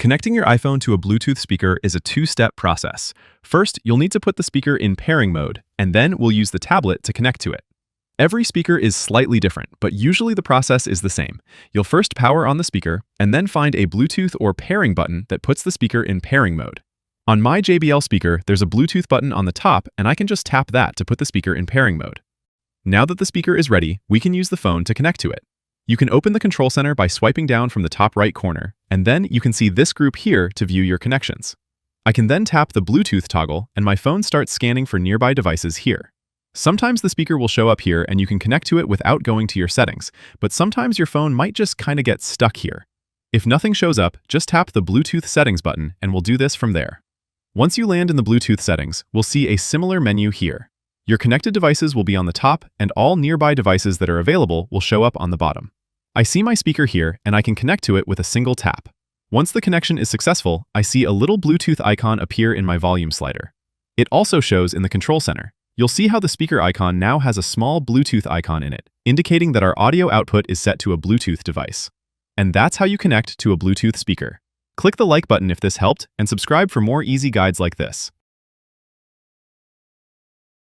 Connecting your iPhone to a Bluetooth speaker is a two-step process. First, you'll need to put the speaker in pairing mode, and then we'll use the tablet to connect to it. Every speaker is slightly different, but usually the process is the same. You'll first power on the speaker, and then find a Bluetooth or pairing button that puts the speaker in pairing mode. On my JBL speaker, there's a Bluetooth button on the top, and I can just tap that to put the speaker in pairing mode. Now that the speaker is ready, we can use the phone to connect to it. You can open the control center by swiping down from the top right corner, and then you can see this group here to view your connections. I can then tap the Bluetooth toggle, and my phone starts scanning for nearby devices here. Sometimes the speaker will show up here and you can connect to it without going to your settings, but sometimes your phone might just kinda get stuck here. If nothing shows up, just tap the Bluetooth settings button and we'll do this from there. Once you land in the Bluetooth settings, we'll see a similar menu here. Your connected devices will be on the top, and all nearby devices that are available will show up on the bottom. I see my speaker here, and I can connect to it with a single tap. Once the connection is successful, I see a little Bluetooth icon appear in my volume slider. It also shows in the control center. You'll see how the speaker icon now has a small Bluetooth icon in it, indicating that our audio output is set to a Bluetooth device. And that's how you connect to a Bluetooth speaker. Click the like button if this helped, and subscribe for more easy guides like this.